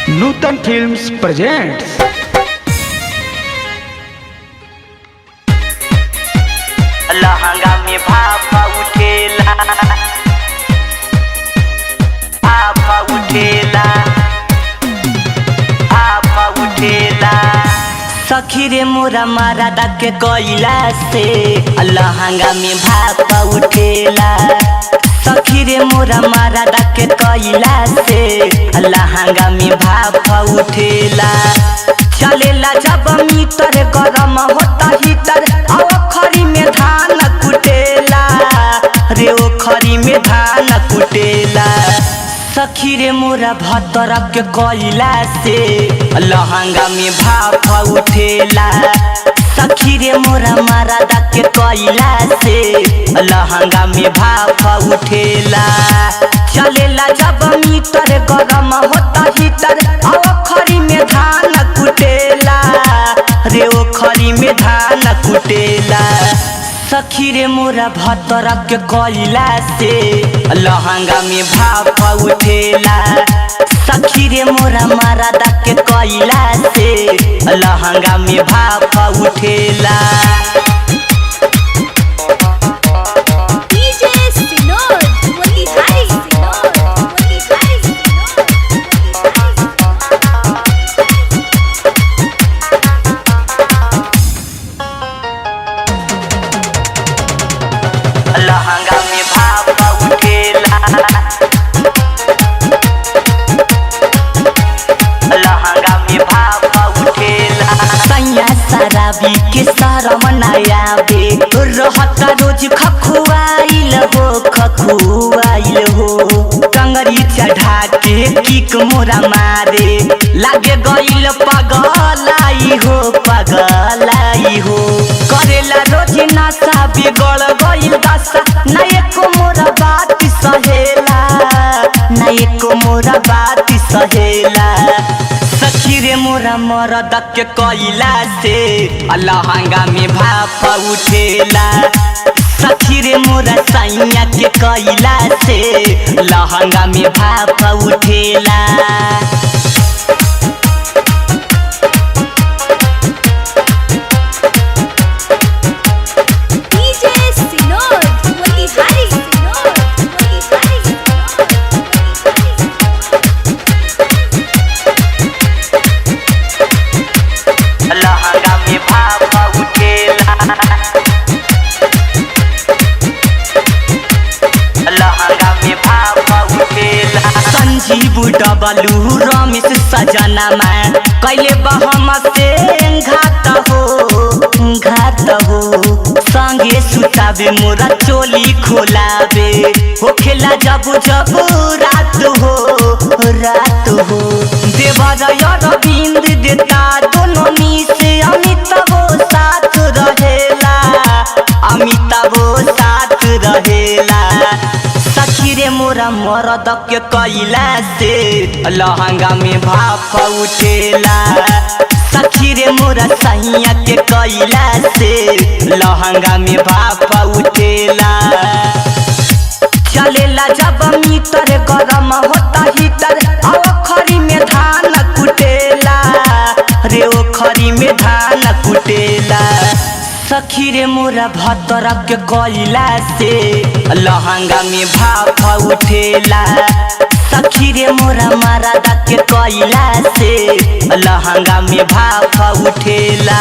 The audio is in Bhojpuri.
नूतन फिल्म्स प्रेजेंट्स लहंगा में भापा उठेला, भापा उठेला, भापा उठेला। सखी रे मोरा मारा के कोयला से लहंगा में भापा उठेला। सखी रे मोरा मारा के कोयला से लहंगा में भापा उठेला। चलेला जब मीटर गरम होता हीटर खरी में धान कुटेला रे ओ खरी में धान कुटेला। सखी रे मोरा भतर के कोयला से लहंगा में भाप उठेला। सखी रे मोरा मारा के कोयला से लहंगा में भाप उठेला। चलेला जब मीटर गरम होता हीटर खरी में धान कुटेला रे ओ खरी में धान कुटेला। सखी रे मोरा भतर के कोयला से लहंगा में भाप उठेला। सखी रे मोरा मारा के कोयला से लहंगा में भाप उठेला। लहंगा में भाप उठेला, लहंगा में भाप उठेला। सैया शराबी के शरम नया बे रहता रोज खखुआइल हो, खखुआइल हो। कंगरी चढ़ा के किक मोरा मारे लागे गइल पगलाई हो, पगलाई हो। करेला रोज नशा बिगड़ गइल दशा ना एको मोरा बात सहेला, ना एको मोरा बात सहेला। सखी रे मोरा मरद के कोयला से लहंगा में भाप उठेला। सखी रे मोरा सैया के कोयला से लहंगा में भाप उठेला। लहंगा में भाप उठेला, लहंगा में भाप उठेला। संजीव डबलू रमेश सजना में कैले बहम से घात हो, घात हो। संगे सुतावे मोरा चोली खोलावे हो खेला जब जब रात हो, रात हो। देवर अरविंद देता दोनों मी से अमिताभो साथ रहेला, अमिताभो साथ रहेला। सखी रे मोरा मरद के कोयला से लहंगा में भाप उठेला। सखी रे मोरा सैया के कोयला से लहंगा में भाप उठेला। चलेला जब मीटर गरम होता हीटर खरी में धान कुटेला रे ओ खरी में धान कुटेला। सखी रे मोरा भतर के कोयला से लहंगा में भाप उठेला। सखी रे मोरा मारा के कोयला से लहंगा में भाप उठेला।